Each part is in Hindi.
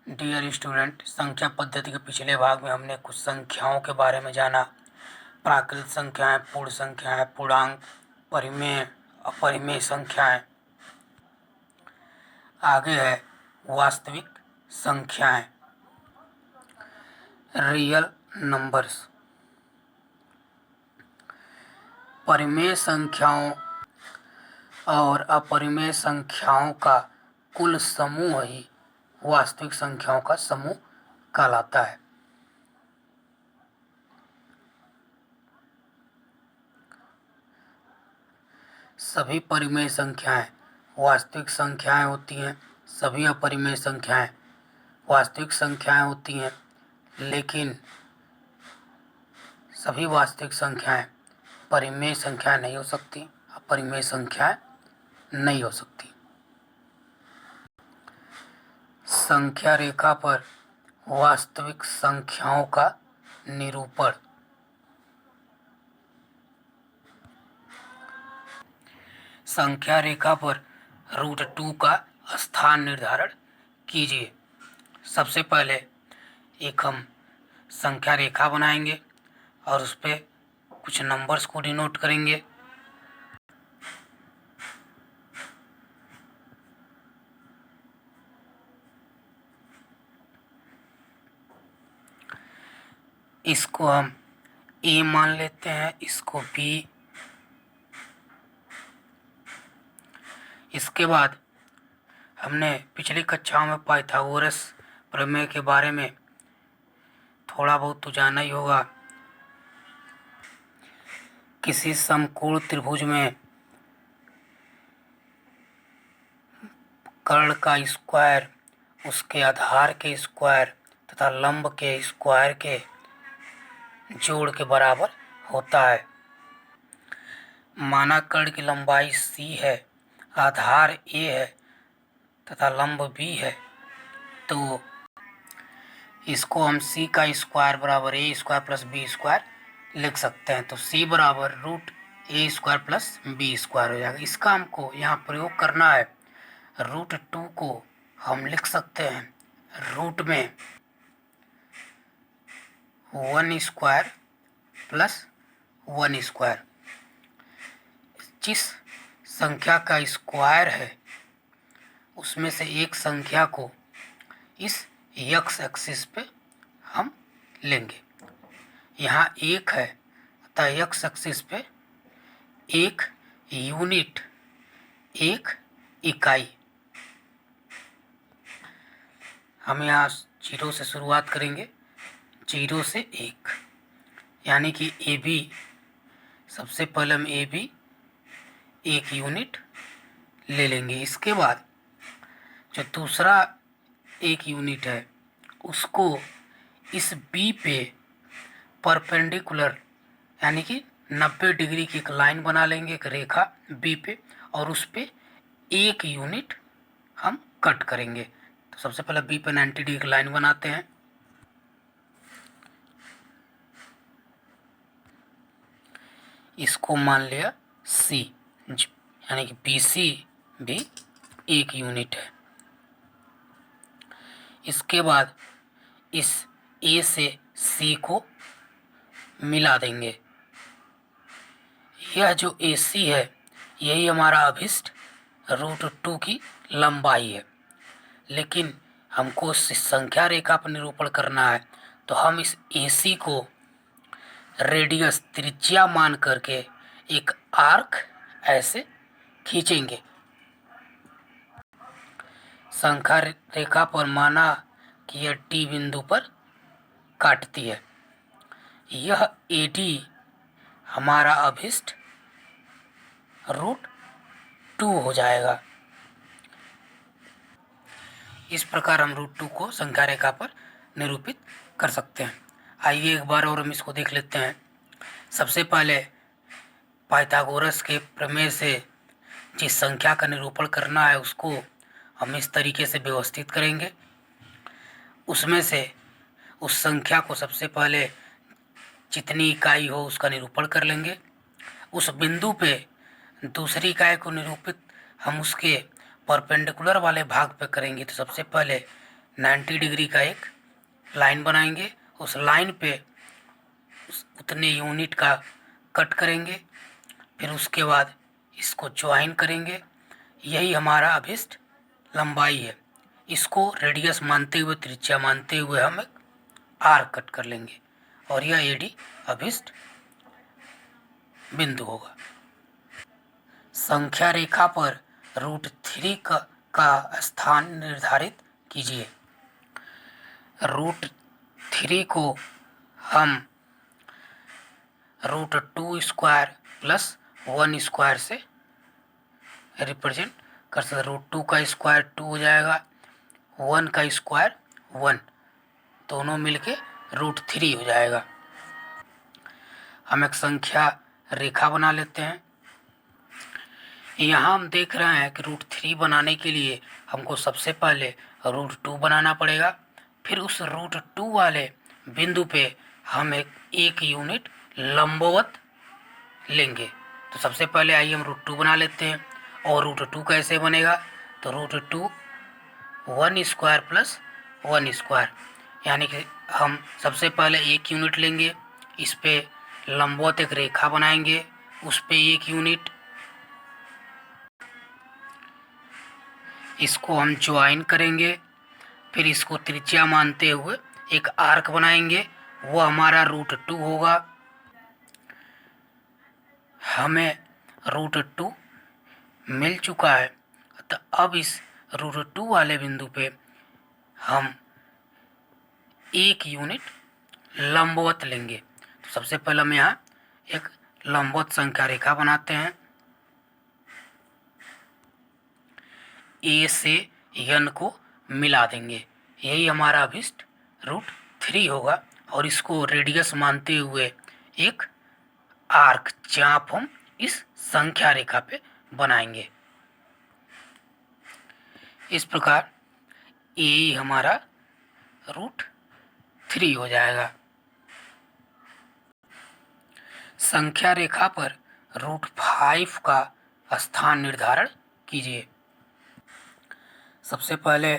डियर स्टूडेंट, संख्या पद्धति के पिछले भाग में हमने कुछ संख्याओं के बारे में जाना। प्राकृत संख्याएं, पूर्ण संख्याएं, पूर्णांक, परिमेय, अपरिमेय संख्याएं। आगे है वास्तविक संख्याएं, रियल नंबर्स। परिमेय संख्याओं और अपरिमेय संख्याओं का कुल समूह ही वास्तविक संख्याओं का समूह कहलाता है। सभी परिमेय संख्याएं वास्तविक संख्याएं होती हैं, सभी अपरिमेय संख्याएं वास्तविक संख्याएं होती हैं, लेकिन सभी वास्तविक संख्याएं परिमेय संख्याएं नहीं हो सकती, अपरिमेय संख्याएं नहीं हो सकती। संख्या रेखा पर वास्तविक संख्याओं का निरूपण। संख्या रेखा पर √2 का स्थान निर्धारण कीजिए। सबसे पहले एक हम संख्या रेखा बनाएंगे और उस पर कुछ नंबर्स को डिनोट करेंगे। इसको हम A मान लेते हैं, इसको B। इसके बाद हमने पिछली कक्षाओं में पाइथागोरस प्रमेय के बारे में थोड़ा बहुत तो जाना ही होगा। किसी समकोण त्रिभुज में कर्ण का स्क्वायर उसके आधार के स्क्वायर तथा लंब के स्क्वायर के जोड़ के बराबर होता है। माना कर्ण की लंबाई c है, आधार a है तथा लंब b है, तो इसको हम c का स्क्वायर बराबर a square plus b square लिख सकते हैं। तो c बराबर √a square plus b square हो जाएगा। इसका हमको यहाँ प्रयोग करना है। √2 को हम लिख सकते हैं रूट में 1 स्क्वायर प्लस 1 स्क्वायर। जिस संख्या का स्क्वायर है उसमें से एक संख्या को इस x एक्सिस पे हम लेंगे। यहाँ 1 है अतः x एक्सिस पे 1 यूनिट, 1 इकाई। हम यहाँ 0 से शुरुआत करेंगे, 0 से 1, यानी कि AB। सबसे पहले हम AB 1 यूनिट ले लेंगे। इसके बाद जो दूसरा 1 यूनिट है उसको इस B पे परपेंडिकुलर यानी कि 90 डिग्री की एक लाइन बना लेंगे, एक रेखा B पे, और उस पे 1 यूनिट हम कट करेंगे। तो सबसे पहले B पे 90 डिग्री की लाइन बनाते हैं। इसको मान लिया C, यानी कि BC भी 1 यूनिट है। इसके बाद इस A से C को मिला देंगे। यह जो AC है यही हमारा अभिष्ट √2 की लंबाई है, लेकिन हमको संख्या रेखा पर निरूपण करना है, तो हम इस AC को रेडियस त्रिज्या मान करके एक आर्क ऐसे खींचेंगे। संख्या रेखा पर माना कि यह D बिंदु पर काटती है। यह AD हमारा अभिष्ट √2 हो जाएगा। इस प्रकार हम √2 को संख्या रेखा पर निरूपित कर सकते हैं। आइए एक बार और हम इसको देख लेते हैं। सबसे पहले पाइथागोरस के प्रमेय से जिस संख्या का निरूपण करना है उसको हम इस तरीके से व्यवस्थित करेंगे। उसमें से उस संख्या को सबसे पहले जितनी इकाई हो उसका निरूपण कर लेंगे। उस बिंदु पे दूसरी इकाई को निरूपित हम उसके परपेंडिकुलर वाले भाग पे करेंगे। तो सबसे पहले 90 डिग्री का एक लाइन बनाएंगे, उस लाइन पे उतने यूनिट का कट करेंगे, फिर उसके बाद इसको ज्वाइन करेंगे। यही हमारा अभिष्ट लंबाई है। इसको रेडियस मानते हुए, त्रिज्या मानते हुए हम एक आर्क कट कर लेंगे और यह एडी अभिष्ट बिंदु होगा। संख्या रेखा पर √3 का स्थान निर्धारित कीजिए। √3 को हम √2² प्लस 1 स्क्वायर से रिप्रेजेंट कर सकते। √2 का स्क्वायर 2 हो जाएगा, 1 का स्क्वायर 1, दोनों मिलके √3 हो जाएगा। हम एक संख्या रेखा बना लेते हैं। यहाँ हम देख रहे हैं कि √3 बनाने के लिए हमको सबसे पहले √2 बनाना पड़ेगा, फिर उस √2 वाले बिंदु पे हम एक यूनिट लंबवत लेंगे। तो सबसे पहले आइए हम √2 बना लेते हैं। और √2 कैसे बनेगा, तो √2 1 स्क्वायर प्लस 1 स्क्वायर, यानी कि हम सबसे पहले एक यूनिट लेंगे, इस पे लंबवत एक रेखा बनाएंगे, उस पे एक यूनिट, इसको हम ज्वाइन करेंगे, फिर इसको त्रिज्या मानते हुए एक आर्क बनाएंगे, वो हमारा √2 होगा। हमें √2 मिल चुका है, तो अब इस √2 वाले बिंदु पे हम एक यूनिट लंबवत लेंगे। तो सबसे पहले हम यहाँ एक लंबवत संख्या रेखा बनाते हैं। ए से n को मिला देंगे, यही हमारा अभिष्ट √3 होगा। और इसको रेडियस मानते हुए एक आर्क चाप हम इस संख्या रेखा पे बनाएंगे। इस प्रकार ए हमारा √3 हो जाएगा। संख्या रेखा पर √5 का स्थान निर्धारण कीजिए। सबसे पहले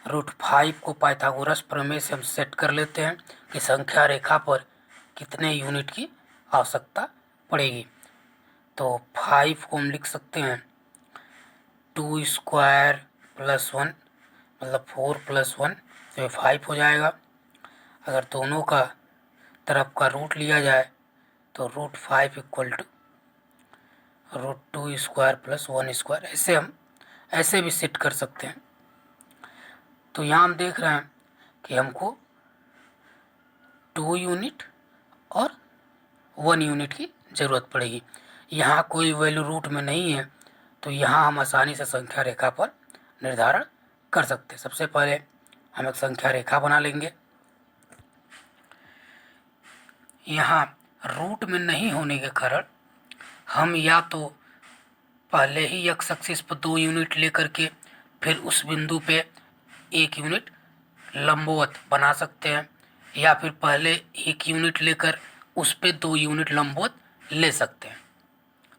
√5 को पाइथागोरस प्रमेय से हम सेट कर लेते हैं कि संख्या रेखा पर कितने यूनिट की आवश्यकता पड़ेगी। तो 5 को हम लिख सकते हैं 2 स्क्वायर प्लस 1, मतलब 4 प्लस 1, तो 5 हो जाएगा। अगर दोनों का तरफ का रूट लिया जाए तो √5 equal to √2 square plus 1 square, ऐसे हम ऐसे भी सेट कर सकते हैं। तो यहाँ हम देख रहे हैं कि हमको 2 यूनिट और 1 यूनिट की ज़रूरत पड़ेगी। यहाँ कोई वैल्यू रूट में नहीं है, तो यहाँ हम आसानी से संख्या रेखा पर निर्धारण कर सकते हैं। सबसे पहले हम एक संख्या रेखा बना लेंगे। यहाँ रूट में नहीं होने के कारण हम या तो पहले ही एक्स एक्सिस पर 2 यूनिट लेकर के फिर उस बिंदु पे एक यूनिट लंबवत बना सकते हैं, या फिर पहले एक यूनिट लेकर उस पे 2 यूनिट लंबवत ले सकते हैं।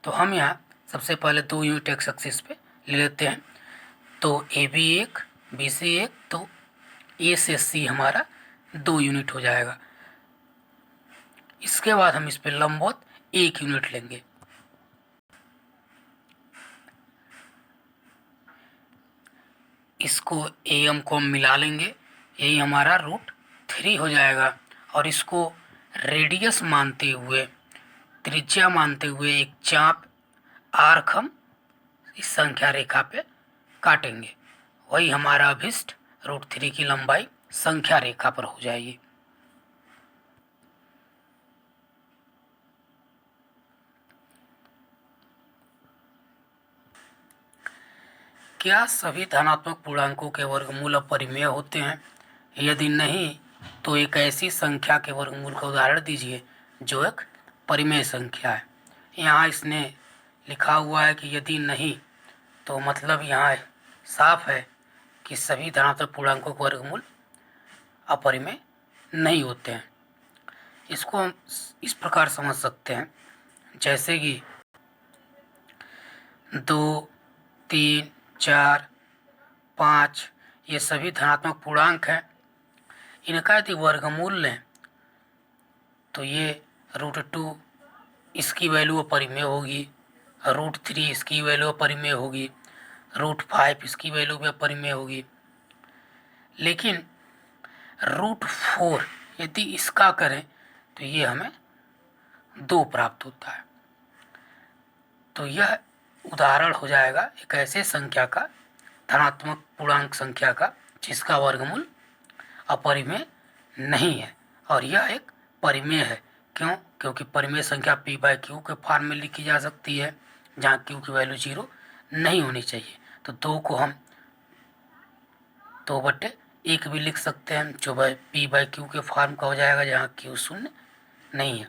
तो हम यहाँ सबसे पहले 2 यूनिट एक्स एक्सिस पे ले लेते हैं। तो ए बी 1, बी सी 1, तो ए से सी हमारा 2 यूनिट हो जाएगा। इसके बाद हम इस पे लंबवत 1 यूनिट लेंगे। इसको AM को हम मिला लेंगे, यही हमारा √3 हो जाएगा। और इसको रेडियस मानते हुए, त्रिज्या मानते हुए एक चाप आर्क हम इस संख्या रेखा पे काटेंगे, वही हमारा अभिष्ट √3 की लंबाई संख्या रेखा पर हो जाएगी। क्या सभी धनात्मक पूर्णांकों के वर्गमूल अपरिमेय होते हैं? यदि नहीं, तो एक ऐसी संख्या के वर्गमूल का उदाहरण दीजिए जो एक परिमेय संख्या है। यहाँ इसने लिखा हुआ है कि यदि नहीं, तो मतलब यहाँ साफ है कि सभी धनात्मक पूर्णांकों के वर्गमूल अपरिमेय नहीं होते हैं। इसको हम इस प्रकार समझ सकते हैं, जैसे कि 2, 3, 4, 5 ये सभी धनात्मक पूर्णांक हैं। इनका यदि वर्गमूल लें तो ये √2 इसकी वैल्यू अपरिमेय होगी, √3 इसकी वैल्यू अपरिमेय होगी, √5 इसकी वैल्यू भी अपरिमेय होगी। लेकिन √4 यदि इसका करें तो ये हमें 2 प्राप्त होता है। तो यह उदाहरण हो जाएगा एक ऐसे संख्या का, धनात्मक पूर्णांक संख्या का, जिसका वर्गमूल अपरिमेय नहीं है। और यह एक परिमेय है। क्यों? क्योंकि परिमेय संख्या p/q के फॉर्म में लिखी जा सकती है, जहाँ q की वैल्यू 0 नहीं होनी चाहिए। तो 2 को हम 2/1 भी लिख सकते हैं, जो p/q के फॉर्म का हो जाएगा, जहाँ q 0 नहीं है।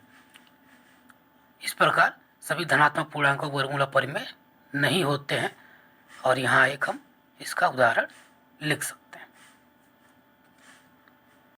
इस प्रकार सभी धनात्मक पूर्णांकों के वर्गमूल अपरिमेय नहीं होते हैं, और यहाँ एक हम इसका उदाहरण लिख सकते हैं।